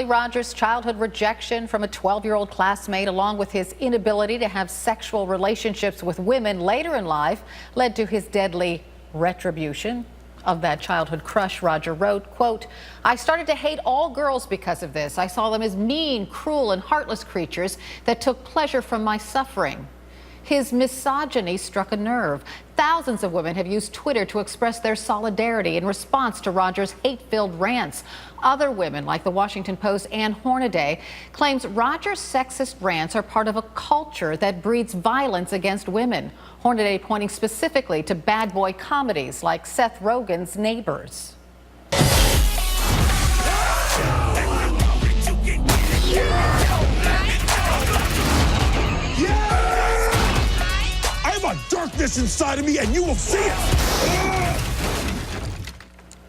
Rogers' childhood rejection from a 12-year-old classmate, along with his inability to have sexual relationships with women later in life, led to his deadly retribution of that childhood crush. Roger wrote, quote, "I started to hate all girls because of this. I saw them as mean, cruel, and heartless creatures that took pleasure from my suffering." His misogyny struck a nerve. Thousands of women have used Twitter to express their solidarity in response to Rogers' hate-filled rants. Other women, like the Washington Post's Ann Hornaday, claims Rogers' sexist rants are part of a culture that breeds violence against women. Hornaday pointing specifically to bad boy comedies like Seth Rogen's Neighbors. Darkness inside of me, and you will see it.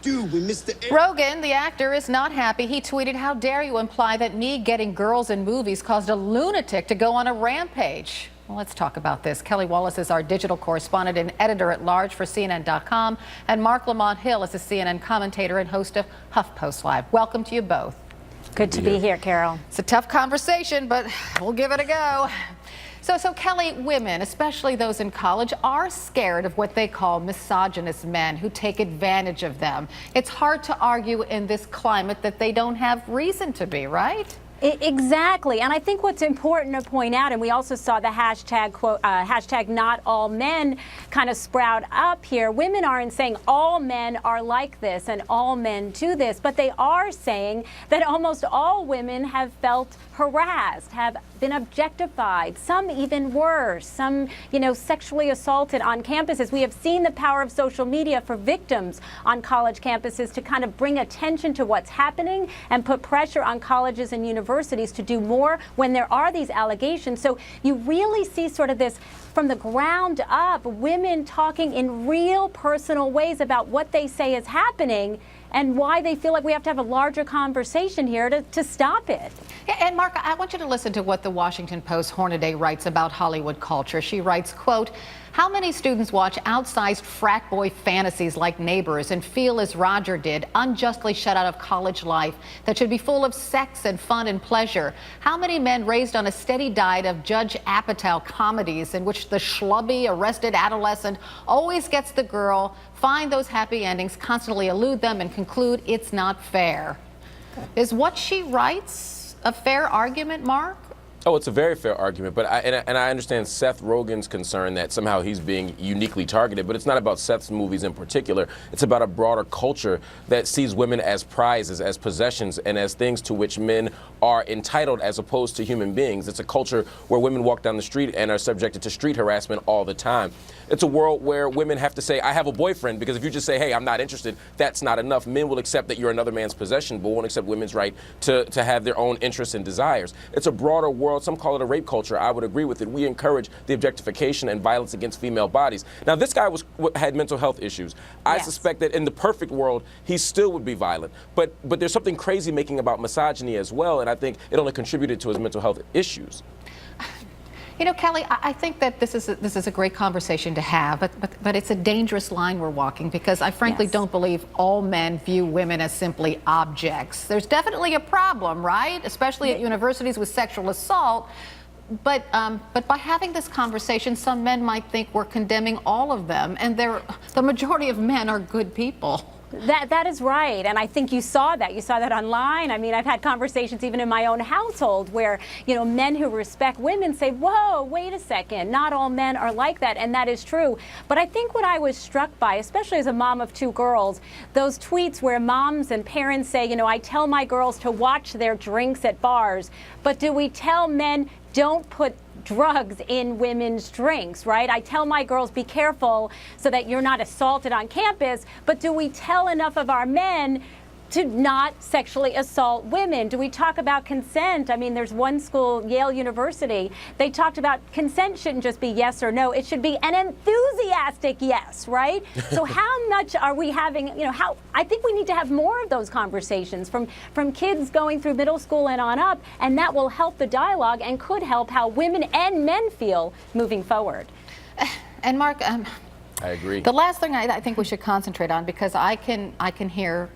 Dude, we missed the Rogen, the actor, is not happy. He tweeted, "How dare you imply that me getting girls in movies caused a lunatic to go on a rampage?" Well, let's talk about this. Kelly Wallace is our digital correspondent and editor-at-large for CNN.com, and Marc Lamont Hill is a CNN commentator and host of HuffPost Live. Welcome to you both. Good to be here, Carol. It's a tough conversation, but we'll give it a go. So Kelly, women, especially those in college, are scared of what they call misogynist men who take advantage of them. It's hard to argue in this climate that they don't have reason to be, right? Exactly, and I think what's important to point out, and we also saw the hashtag, quote, hashtag not all men kind of sprout up here. Women aren't saying all men are like this and all men do this, but they are saying that almost all women have felt harassed, have been objectified, some even worse, some, sexually assaulted on campuses. We have seen the power of social media for victims on college campuses to kind of bring attention to what's happening and put pressure on colleges and universities to do more when there are these allegations. So you really see sort of this from the ground up, women talking in real personal ways about what they say is happening and why they feel like we have to have a larger conversation here to stop it. Yeah, and Mark, I want you to listen to what the Washington Post Hornaday writes about Hollywood culture. She writes, quote, "How many students watch outsized frat boy fantasies like Neighbors and feel, as Roger did, unjustly shut out of college life that should be full of sex and fun and pleasure? How many men raised on a steady diet of Judge Apatow comedies in which the schlubby, arrested adolescent always gets the girl, find those happy endings, constantly elude them, and conclude it's not fair?" Is what she writes a fair argument, Mark? Oh, it's a very fair argument, but I understand Seth Rogen's concern that somehow he's being uniquely targeted, but it's not about Seth's movies in particular. It's about a broader culture that sees women as prizes, as possessions, and as things to which men are entitled as opposed to human beings. It's a culture where women walk down the street and are subjected to street harassment all the time. It's a world where women have to say, "I have a boyfriend," because if you just say, "Hey, I'm not interested," that's not enough. Men will accept that you're another man's possession, but won't accept women's right to have their own interests and desires. It's a broader world. Some call it a rape culture. I would agree with it. We encourage the objectification and violence against female bodies. Now, this guy had mental health issues. I suspect that in the perfect world, he still would be violent. But there's something crazy making about misogyny as well, and I think it only contributed to his mental health issues. Kelly, I think that this is a great conversation to have, but it's a dangerous line we're walking, because I frankly don't believe all men view women as simply objects. There's definitely a problem, right? Especially at universities with sexual assault. But by having this conversation, some men might think we're condemning all of them, and the majority of men are good people. That is right, and I think you saw that. You saw that online. I mean, I've had conversations even in my own household where, men who respect women say, "Whoa, wait a second, not all men are like that," and that is true. But I think what I was struck by, especially as a mom of two girls, those tweets where moms and parents say, "I tell my girls to watch their drinks at bars," but do we tell men don't put drugs in women's drinks, right? I tell my girls, be careful so that you're not assaulted on campus, but do we tell enough of our men to not sexually assault women? Do we talk about consent? I mean, there's one school, Yale University, they talked about consent shouldn't just be yes or no, it should be an enthusiastic yes, right? So how much are we having, I think we need to have more of those conversations from kids going through middle school and on up, and that will help the dialogue and could help how women and men feel moving forward. And Mark, I agree. The last thing I think we should concentrate on, because I can hear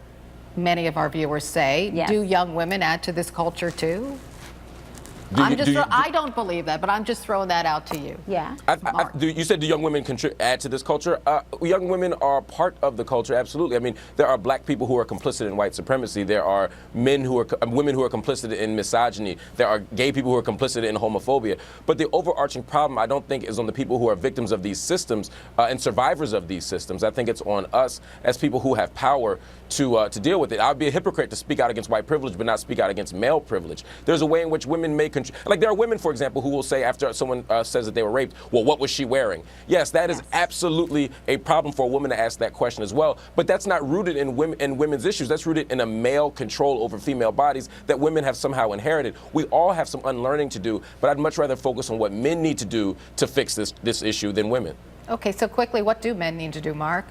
many of our viewers say. Yes. Do young women add to this culture too? Do I'm you- just do you- I don't believe that, but I'm just throwing that out to you. Yeah. Marc. You said do young women add to this culture? Young women are part of the culture, absolutely. I mean, there are black people who are complicit in white supremacy. There are women who are complicit in misogyny. There are gay people who are complicit in homophobia. But the overarching problem, I don't think, is on the people who are victims of these systems and survivors of these systems. I think it's on us as people who have power to deal with it. I would be a hypocrite to speak out against white privilege but not speak out against male privilege. There's a way in which women may like there are women, for example, who will say after someone says that they were raped, well, what was she wearing? Yes, that is absolutely a problem for a woman to ask that question as well. But that's not rooted in women's issues. That's rooted in a male control over female bodies that women have somehow inherited. We all have some unlearning to do, but I'd much rather focus on what men need to do to fix this issue than women. Okay, so quickly, what do men need to do, Marc?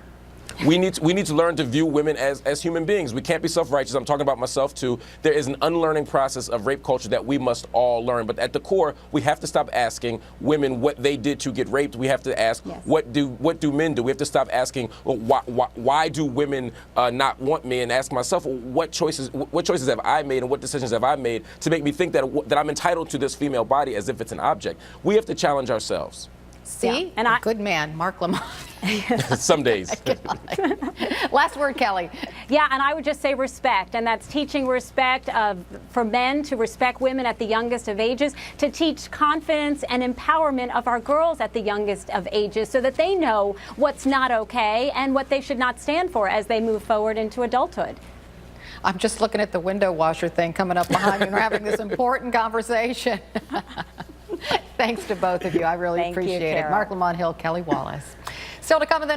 We need to learn to view women as human beings. We can't be self-righteous. I'm talking about myself too. There is an unlearning process of rape culture that we must all learn. But at the core, we have to stop asking women what they did to get raped. We have to ask, what do men do? We have to stop asking, well, why do women not want me? And ask myself, what choices have I made and what decisions have I made to make me think that I'm entitled to this female body as if it's an object? We have to challenge ourselves. See? And a good man, Marc Lamont. Some days. Last word, Kelly. Yeah, and I would just say respect, and that's teaching respect for men to respect women at the youngest of ages, to teach confidence and empowerment of our girls at the youngest of ages so that they know what's not okay and what they should not stand for as they move forward into adulthood. I'm just looking at the window washer thing coming up behind me, and we're having this important conversation. Thanks to both of you. I really Thank you, appreciate it. Carol. Marc Lamont Hill, Kelly Wallace. Still to come in the